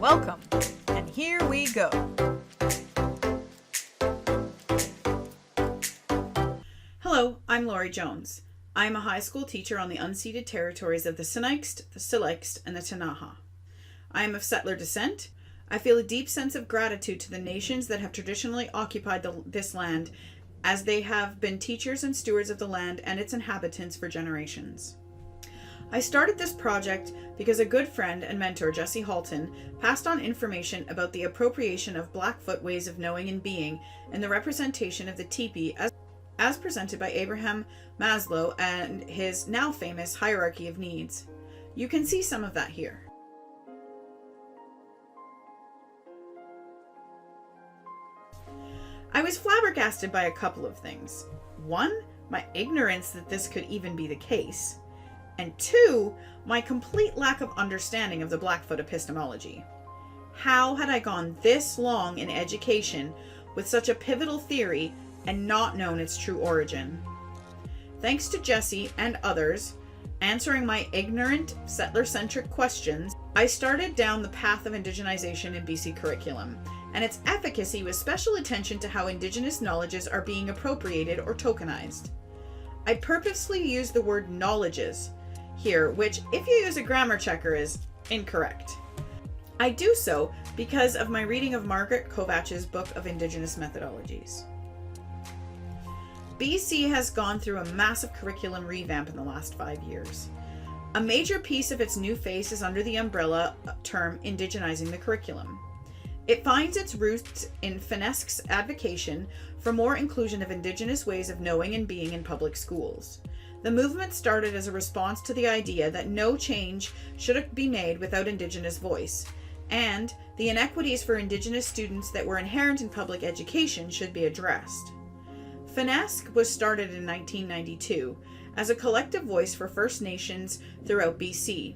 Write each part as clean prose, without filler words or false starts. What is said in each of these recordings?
Welcome, and here we go. Hello, I'm Laurie Jones. I'm a high school teacher on the unceded territories of the Sinixt, the Silext, and the Ktunaxa. I am of settler descent. I feel a deep sense of gratitude to the nations that have traditionally occupied this land, as they have been teachers and stewards of the land and its inhabitants for generations. I started this project because a good friend and mentor, Jesse Halton, passed on information about the appropriation of Blackfoot ways of knowing and being and the representation of the teepee as presented by Abraham Maslow and his now famous hierarchy of needs. You can see some of that here. I was flabbergasted by a couple of things. One, my ignorance that this could even be the case. And two, my complete lack of understanding of the Blackfoot epistemology. How had I gone this long in education with such a pivotal theory and not known its true origin? Thanks to Jesse and others answering my ignorant, settler-centric questions, I started down the path of indigenization in BC curriculum and its efficacy with special attention to how Indigenous knowledges are being appropriated or tokenized. I purposely use the word knowledges here, which, if you use a grammar checker, is incorrect. I do so because of my reading of Margaret Kovach's book of Indigenous Methodologies. BC has gone through a massive curriculum revamp in the last 5 years. A major piece of its new face is under the umbrella term indigenizing the curriculum. It finds its roots in FINESC's advocation for more inclusion of Indigenous ways of knowing and being in public schools. The movement started as a response to the idea that no change should be made without Indigenous voice, and the inequities for Indigenous students that were inherent in public education should be addressed. FINESC was started in 1992 as a collective voice for First Nations throughout BC.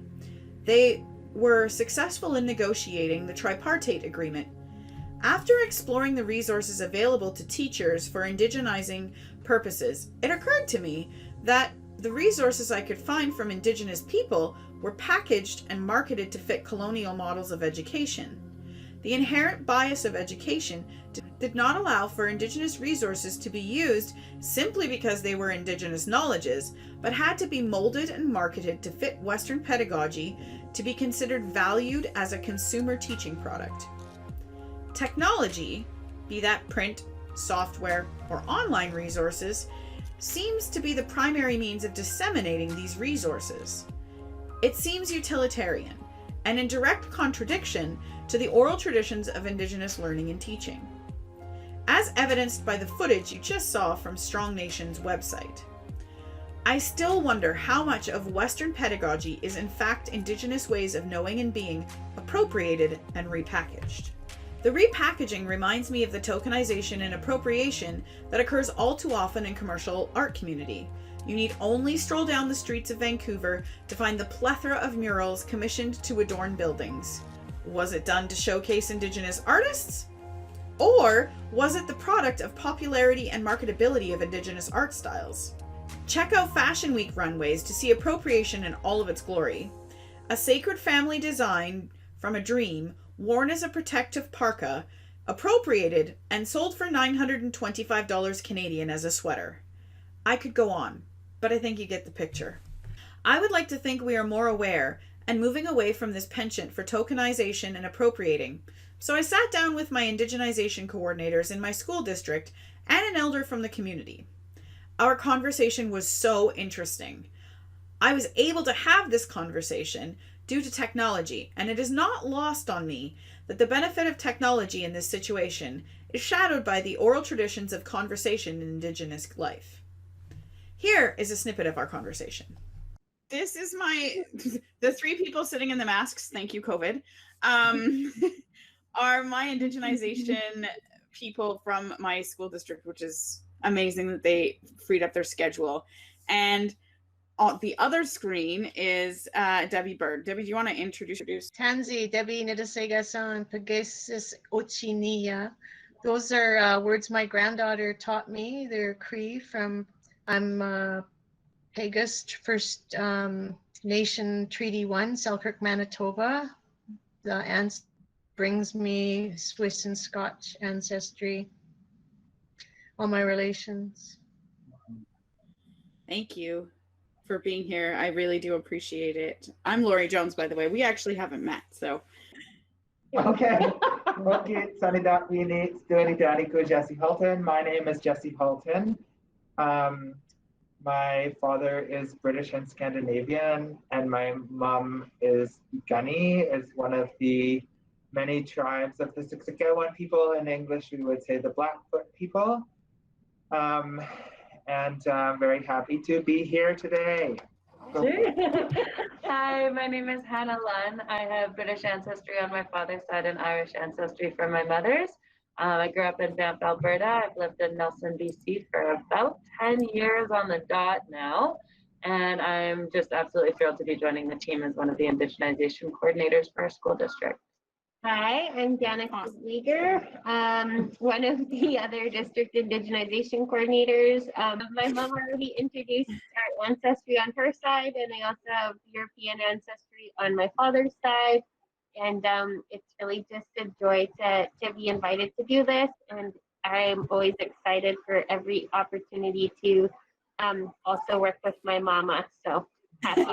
They were successful in negotiating the tripartite agreement. After exploring the resources available to teachers for indigenizing purposes, it occurred to me that the resources I could find from Indigenous people were packaged and marketed to fit colonial models of education. The inherent bias of education did not allow for Indigenous resources to be used simply because they were Indigenous knowledges, but had to be molded and marketed to fit Western pedagogy to be considered valued as a consumer teaching product. Technology, be that print, software, or online resources, seems to be the primary means of disseminating these resources. It seems utilitarian and in direct contradiction to the oral traditions of Indigenous learning and teaching, as evidenced by the footage you just saw from Strong Nation's website. I still wonder how much of Western pedagogy is in fact Indigenous ways of knowing and being appropriated and repackaged. The repackaging reminds me of the tokenization and appropriation that occurs all too often in commercial art community. You need only stroll down the streets of Vancouver to find the plethora of murals commissioned to adorn buildings. Was it done to showcase Indigenous artists? Or was it the product of popularity and marketability of Indigenous art styles? Check out Fashion Week runways to see appropriation in all of its glory. A sacred family design from a dream, worn as a protective parka, appropriated and sold for $925 Canadian as a sweater. I could go on, but I think you get the picture. I would like to think we are more aware and moving away from this penchant for tokenization and appropriating. So I sat down with my indigenization coordinators in my school district and an elder from the community. Our conversation was so interesting. I was able to have this conversation due to technology, and it is not lost on me that the benefit of technology in this situation is shadowed by the oral traditions of conversation in Indigenous life. Here is a snippet of our conversation. This is the three people sitting in the masks, thank you COVID, are my indigenization people from my school district, which is amazing that they freed up their schedule. And on the other screen is Debbie Bird. Debbie, do you want to introduce? Tanzi, Debbie Nidasigasan, Pagesis Ochinia. Those are words my granddaughter taught me. They're Cree from, I'm Pegus First Nation Treaty 1, Selkirk, Manitoba. The brings me Swiss and Scotch ancestry, all my relations. Thank you for being here. I really do appreciate it. I'm Lori Jones, by the way. We actually haven't met, so. Okay. Okay, Sanida Ini, Stuani Danica, Jesse Halton. My name is Jesse Halton. My father is British and Scandinavian, and my mom is Gani, is one of the many tribes of the Siksikawan people. In English, we would say the Blackfoot people. And I'm very happy to be here today. Hi, my name is Hanna Lunn. I have British ancestry on my father's side and Irish ancestry from my mother's. I grew up in Banff, Alberta. I've lived in Nelson, BC for about 10 years on the dot now. And I'm just absolutely thrilled to be joining the team as one of the Indigenization coordinators for our school district. Hi, I'm Danica Seager, one of the other district indigenization coordinators. My mom already introduced our ancestry on her side, and I also have European ancestry on my father's side. And it's really just a joy to be invited to do this. And I'm always excited for every opportunity to also work with my mama. So happy.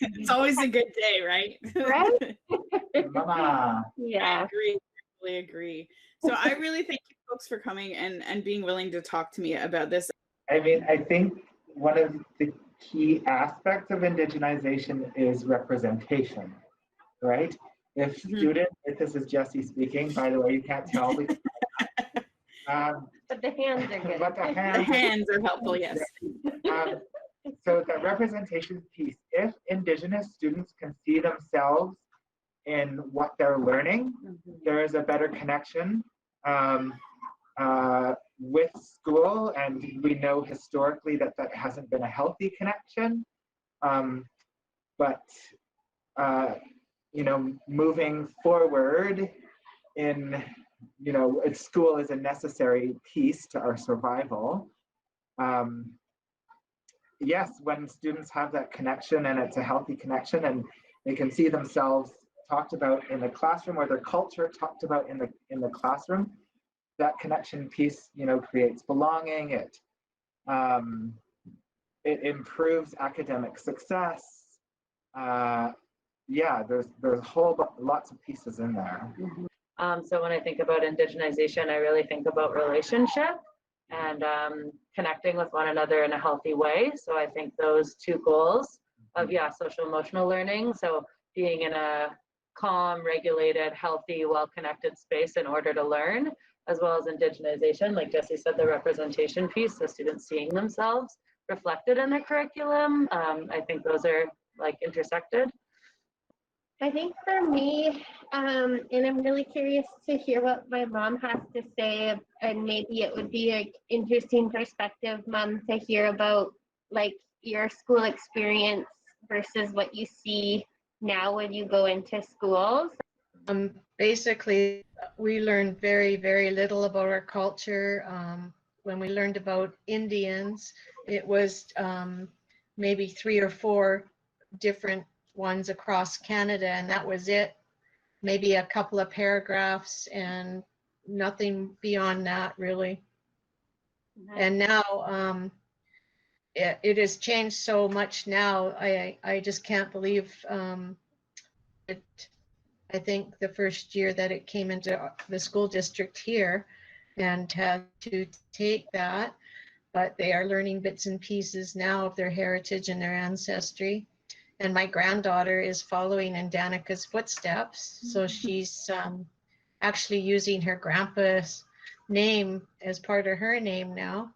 It's always a good day, right? Right? Mama. Yeah. I agree. I really agree. So I really thank you folks for coming and being willing to talk to me about this. I mean, I think one of the key aspects of indigenization is representation, right? If students, this is Jesse speaking, by the way, you can't tell. But the hands are good. But the The hands are helpful, yes. So the representation piece, if Indigenous students can see themselves in what they're learning, there is a better connection with school, and we know historically that that hasn't been a healthy connection. But you know, moving forward in, you know, school is a necessary piece to our survival. Yes, when students have that connection and it's a healthy connection and they can see themselves talked about in the classroom or their culture talked about in the classroom, that connection piece, you know, creates belonging. It improves academic success. Yeah, there's lots of pieces in there. So when I think about indigenization, I really think about relationship and connecting with one another in a healthy way. So I think those two goals of, social emotional learning. So being in a calm, regulated, healthy, well-connected space in order to learn, as well as indigenization, like Jesse said, the representation piece, so students seeing themselves reflected in their curriculum. I think those are like intersected. I think for me, and I'm really curious to hear what my mom has to say, and maybe it would be an interesting perspective, Mom, to hear about like your school experience versus what you see now when you go into schools. Basically, we learned very, very little about our culture. When we learned about Indians, it was maybe 3 or 4 different ones across Canada, and that was it. Maybe a couple of paragraphs and nothing beyond that, really. And now it has changed so much now. I just can't believe it. I think the first year that it came into the school district here and had to take that, but they are learning bits and pieces now of their heritage and their ancestry. And my granddaughter is following in Danica's footsteps. So she's actually using her grandpa's name as part of her name now,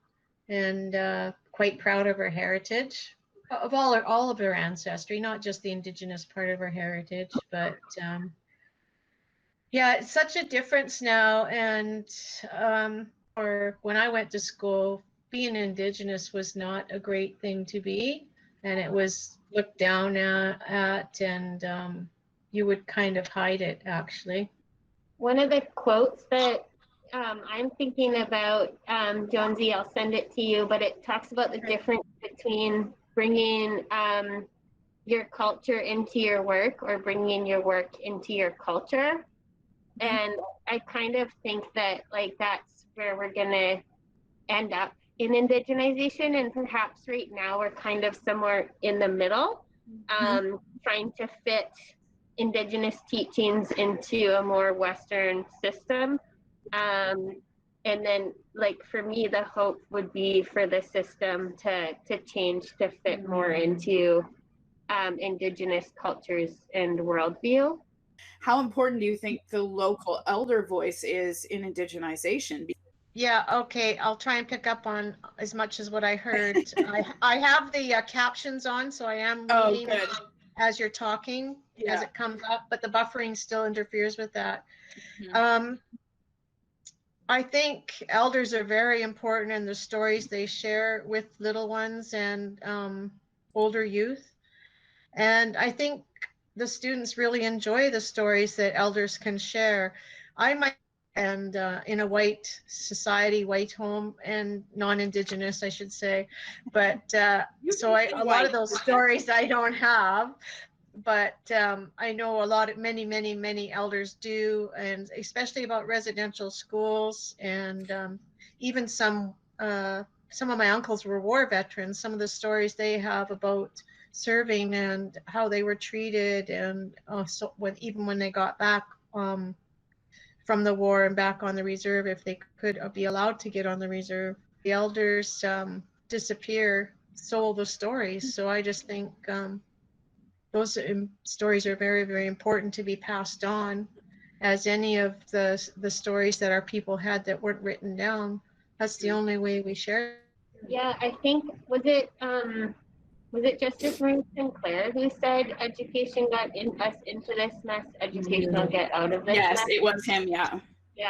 and quite proud of her heritage, of all of her ancestry, not just the Indigenous part of her heritage, but yeah, it's such a difference now. And or when I went to school, being Indigenous was not a great thing to be, and it was looked down at, and you would kind of hide it, actually. One of the quotes that I'm thinking about, Jonesy, I'll send it to you, but it talks about the difference between bringing your culture into your work or bringing your work into your culture. And I kind of think that like that's where we're gonna end up in indigenization, and perhaps right now we're kind of somewhere in the middle, trying to fit Indigenous teachings into a more Western system. And then, like, for me, the hope would be for the system to change to fit more into Indigenous cultures and worldview. How important do you think the local elder voice is in indigenization? Yeah, okay. I'll try and pick up on as much as what I heard. I have the captions on, so I am reading as you're talking, as it comes up, but the buffering still interferes with that. I think elders are very important in the stories they share with little ones and older youth. And I think the students really enjoy the stories that elders can share. I might, and in a white society, white home, and non-Indigenous, I should say. But so a lot of those stories I don't have, but I know many elders do, and especially about residential schools, and even some of my uncles were war veterans. Some of the stories they have about serving and how they were treated, and so even when they got back from the war and back on the reserve, if they could be allowed to get on the reserve, the elders disappear, stole the stories. So I just think those stories are very important to be passed on, as any of the stories that our people had that weren't written down. That's the only way we share. Yeah, I think was it Justice Marie Sinclair who said education got us into this mess, education will get out of this mess? Yes, it was him. Yeah,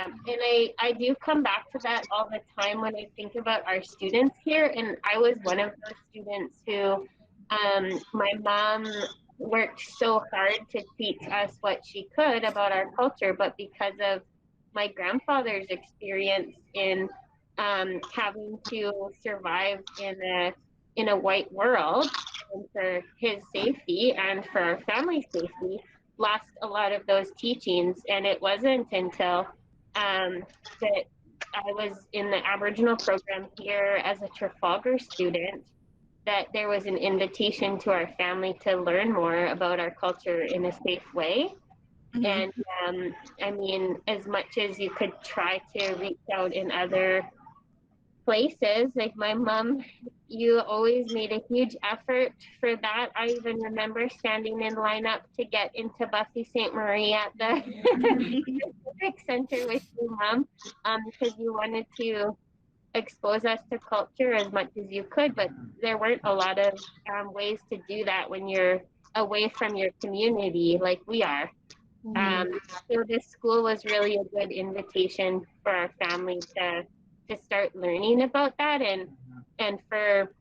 and I do come back to that all the time when I think about our students here, and I was one of those students who my mom worked so hard to teach us what she could about our culture, but because of my grandfather's experience in having to survive in a white world, and for his safety and for our family's safety, lost a lot of those teachings. And it wasn't until that I was in the Aboriginal program here as a Trafalgar student that there was an invitation to our family to learn more about our culture in a safe way. And I mean, as much as you could try to reach out in other places, like my mom, you always made a huge effort for that. I even remember standing in line up to get into Buffy St. Marie at the Civic Center with your mom, because you wanted to expose us to culture as much as you could, but there weren't a lot of ways to do that when you're away from your community like we are. So this school was really a good invitation for our family to start learning about that, and for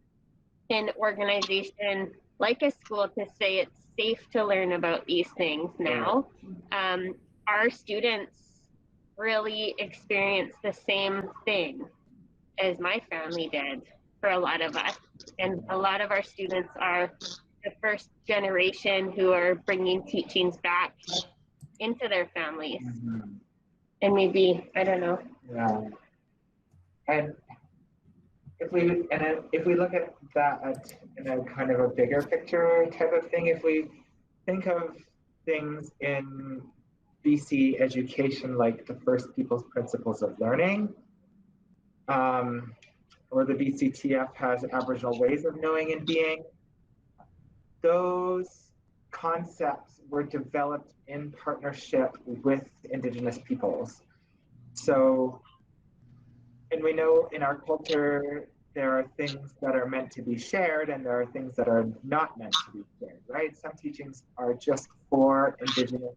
an organization like a school to say it's safe to learn about these things now. Our students really experience the same thing as my family did for a lot of us. And a lot of our students are the first generation who are bringing teachings back into their families. And maybe, I don't know. Yeah. And if we look at that in a kind of a bigger picture type of thing, if we think of things in BC education like the First People's Principles of Learning, or the BCTF has Aboriginal Ways of Knowing and Being, those concepts were developed in partnership with Indigenous peoples. So, and we know in our culture, there are things that are meant to be shared and there are things that are not meant to be shared, right? Some teachings are just for Indigenous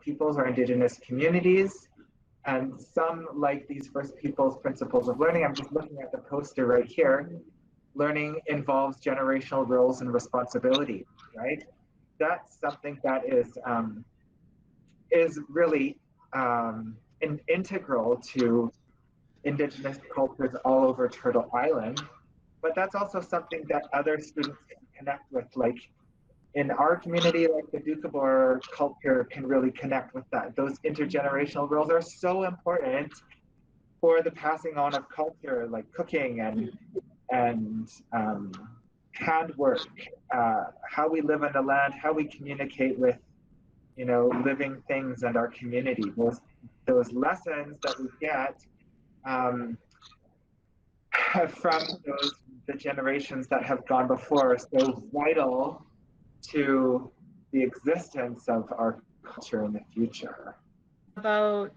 peoples or Indigenous communities. And some, like these First People's Principles of Learning, I'm just looking at the poster right here, learning involves generational roles and responsibility, right? That's something that is really integral to Indigenous cultures all over Turtle Island, but that's also something that other students can connect with, like in our community, like the Doukhobor culture can really connect with that. Those intergenerational roles are so important for the passing on of culture, like cooking and handwork, how we live on the land, how we communicate with, you know, living things and our community. Those lessons that we get from the generations that have gone before are so vital to the existence of our culture in the future. About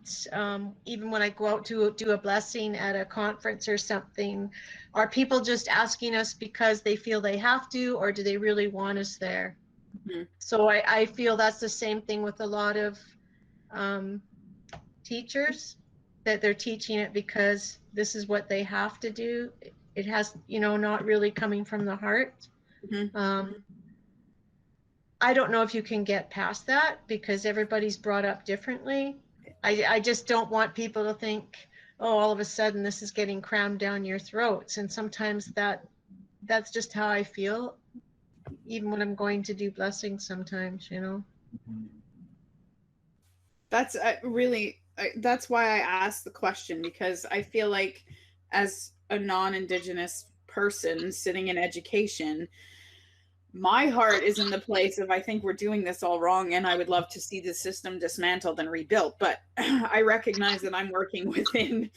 even when I go out to do a blessing at a conference or something, are people just asking us because they feel they have to, or do they really want us there? Mhm. So I feel that's the same thing with a lot of teachers, that they're teaching it because this is what they have to do. It has, you know, not really coming from the heart. Mhm. I don't know if you can get past that because everybody's brought up differently. I just don't want people to think, oh, all of a sudden this is getting crammed down your throats. And sometimes that's just how I feel, even when I'm going to do blessings sometimes, you know. That's that's why I asked the question, because I feel like as a non-Indigenous person sitting in education, my heart is in the place of, I think we're doing this all wrong and I would love to see the system dismantled and rebuilt. But I recognize that I'm working within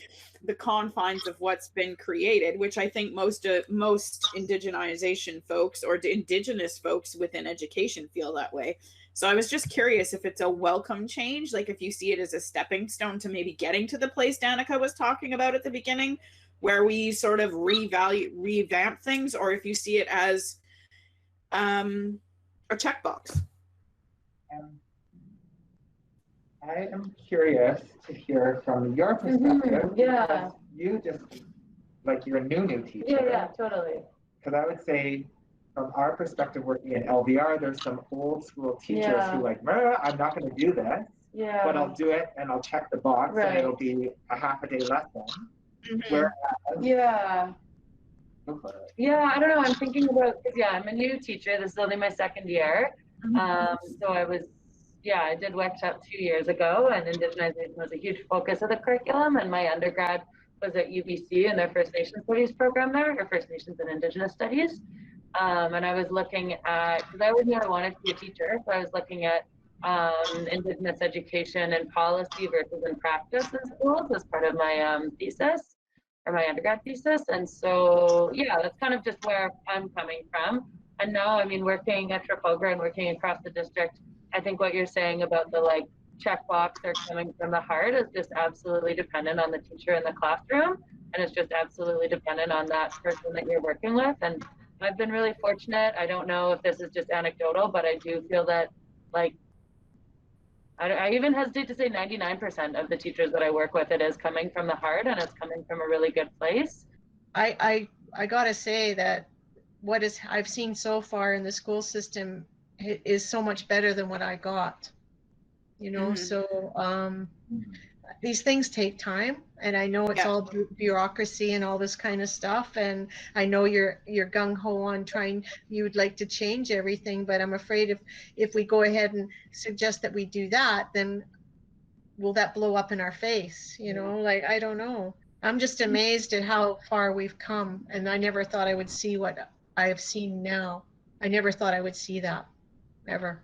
the confines of what's been created, which I think most indigenization folks or Indigenous folks within education feel that way. So I was just curious if it's a welcome change, like if you see it as a stepping stone to maybe getting to the place Danica was talking about at the beginning, where we sort of revamp things, or if you see it as a checkbox. I am curious to hear from your perspective. Yeah. You just, like, you're a new teacher. Yeah, totally. Because I would say, from our perspective working in LVR, there's some old school teachers who like, I'm not going to do this, but I'll do it and I'll check the box and it'll be a half a day lesson. Whereas, I don't know. I'm thinking about, because I'm a new teacher. This is only my second year. So I did workshop 2 years ago, and Indigenization was a huge focus of the curriculum. And my undergrad was at UBC in their First Nations Studies program there, or First Nations and Indigenous Studies. And I was looking at, because I always knew I wanted to be a teacher, so I was looking at Indigenous education and policy versus in practice in schools as part of my thesis, or my undergrad thesis. And so, that's kind of just where I'm coming from. And now, I mean, working at Trafalgar and working across the district, I think what you're saying about the like checkbox or coming from the heart is just absolutely dependent on the teacher in the classroom. And it's just absolutely dependent on that person that you're working with. And I've been really fortunate. I don't know if this is just anecdotal, but I do feel that, like, I even hesitate to say 99% of the teachers that I work with, it is coming from the heart and it's coming from a really good place. I gotta say that I've seen so far in the school system is so much better than what I got, you know. So these things take time, and I know it's all bureaucracy and all this kind of stuff, and I know you're gung-ho on trying, you would like to change everything, but I'm afraid if we go ahead and suggest that we do that, then will that blow up in our face, you know? Like, I don't know. I'm just amazed at how far we've come, and I never thought I would see what I have seen now. I never thought I would see that, ever.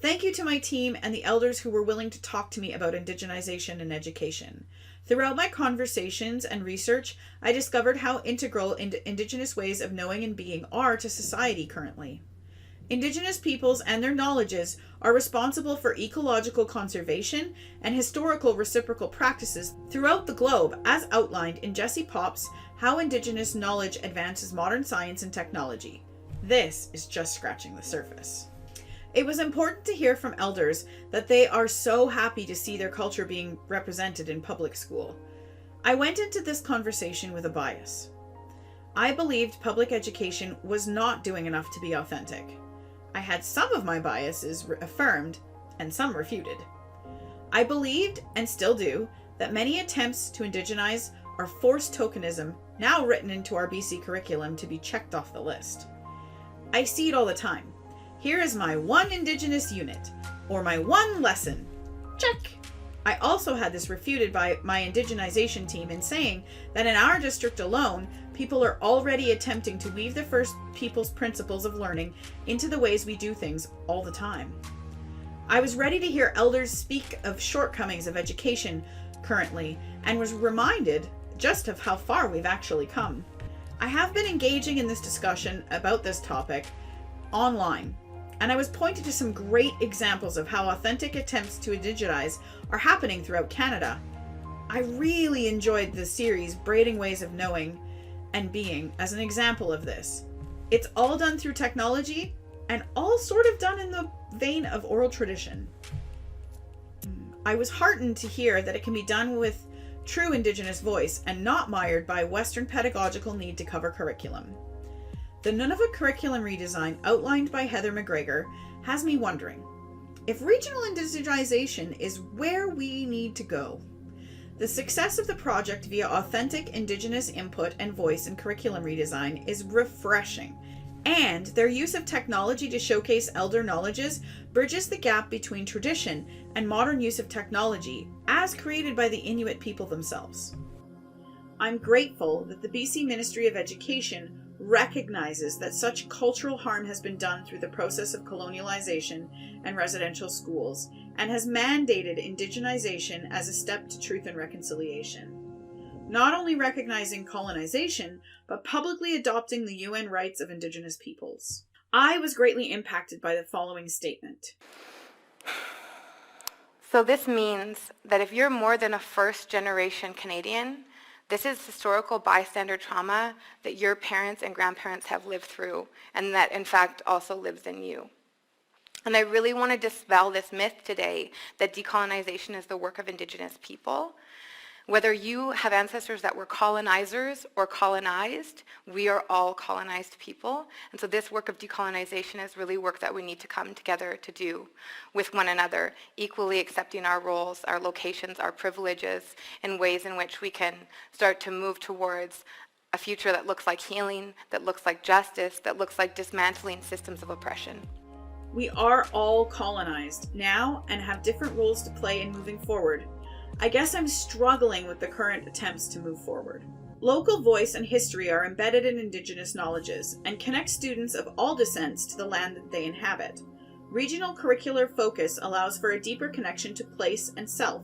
Thank you to my team and the elders who were willing to talk to me about indigenization and education. Throughout my conversations and research, I discovered how integral Indigenous ways of knowing and being are to society currently. Indigenous peoples and their knowledges are responsible for ecological conservation and historical reciprocal practices throughout the globe, as outlined in Jesse Popp's How Indigenous Knowledge Advances Modern Science and Technology. This is just scratching the surface. It was important to hear from elders that they are so happy to see their culture being represented in public school. I went into this conversation with a bias. I believed public education was not doing enough to be authentic. I had some of my biases affirmed and some refuted. I believed, and still do, that many attempts to indigenize are forced tokenism now written into our BC curriculum to be checked off the list. I see it all the time. Here is my one Indigenous unit, or my one lesson. Check. I also had this refuted by my indigenization team in saying that in our district alone, people are already attempting to weave the First Peoples principles of learning into the ways we do things all the time. I was ready to hear elders speak of shortcomings of education currently, and was reminded just of how far we've actually come. I have been engaging in this discussion about this topic online, and I was pointed to some great examples of how authentic attempts to indigenize are happening throughout Canada. I really enjoyed the series Braiding Ways of Knowing and Being as an example of this. It's all done through technology and all sort of done in the vein of oral tradition. I was heartened to hear that it can be done with true Indigenous voice and not mired by Western pedagogical need to cover curriculum. The Nunavut curriculum redesign outlined by Heather McGregor has me wondering if regional indigenization is where we need to go. The success of the project via authentic Indigenous input and voice in curriculum redesign is refreshing, and their use of technology to showcase elder knowledges bridges the gap between tradition and modern use of technology as created by the Inuit people themselves. I'm grateful that the BC Ministry of Education recognizes that such cultural harm has been done through the process of colonialization and residential schools, and has mandated indigenization as a step to truth and reconciliation. Not only recognizing colonization, but publicly adopting the UN rights of Indigenous peoples. I was greatly impacted by the following statement. So this means that if you're more than a first-generation Canadian, this is historical bystander trauma that your parents and grandparents have lived through, and that in fact also lives in you. And I really want to dispel this myth today that decolonization is the work of Indigenous people. Whether you have ancestors that were colonizers or colonized, we are all colonized people. And so this work of decolonization is really work that we need to come together to do with one another, equally accepting our roles, our locations, our privileges in ways in which we can start to move towards a future that looks like healing, that looks like justice, that looks like dismantling systems of oppression. We are all colonized now and have different roles to play in moving forward. I guess I'm struggling with the current attempts to move forward. Local voice and history are embedded in Indigenous knowledges and connect students of all descents to the land that they inhabit. Regional curricular focus allows for a deeper connection to place and self.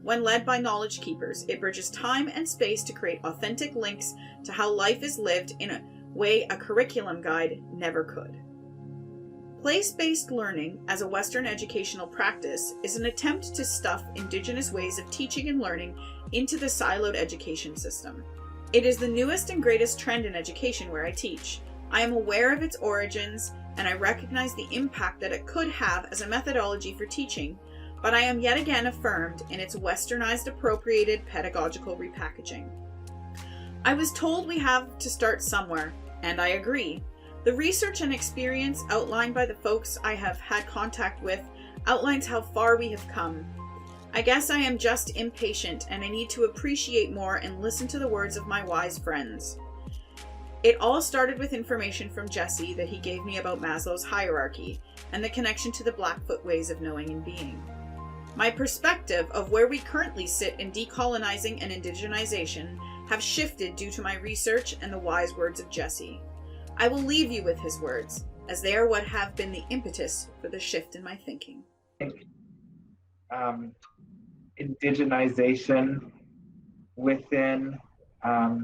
When led by knowledge keepers, it bridges time and space to create authentic links to how life is lived in a way a curriculum guide never could. Place-based learning as a Western educational practice is an attempt to stuff Indigenous ways of teaching and learning into the siloed education system. It is the newest and greatest trend in education where I teach. I am aware of its origins, and I recognize the impact that it could have as a methodology for teaching, but I am yet again affirmed in its westernized appropriated pedagogical repackaging. I was told we have to start somewhere, and I agree. The research and experience outlined by the folks I have had contact with outlines how far we have come. I guess I am just impatient and I need to appreciate more and listen to the words of my wise friends. It all started with information from Jesse that he gave me about Maslow's hierarchy and the connection to the Blackfoot ways of knowing and being. My perspective of where we currently sit in decolonizing and indigenization have shifted due to my research and the wise words of Jesse. I will leave you with his words, as they are what have been the impetus for the shift in my thinking. Indigenization within, I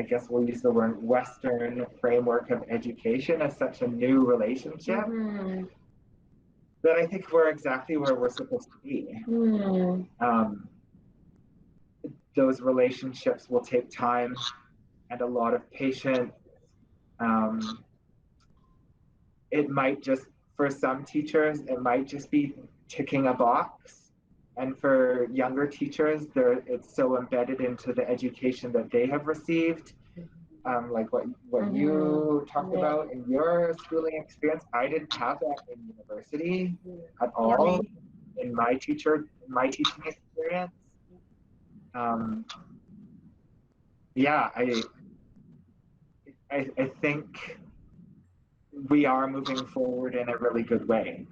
guess we'll use the word Western framework of education as such a new relationship that I think we're exactly where we're supposed to be. Those relationships will take time and a lot of patience. It might just, for some teachers, it might just be ticking a box. And for younger teachers, it's so embedded into the education that they have received. Like what you talked about in your schooling experience, I didn't have that in university at all in my teaching experience. I think we are moving forward in a really good way.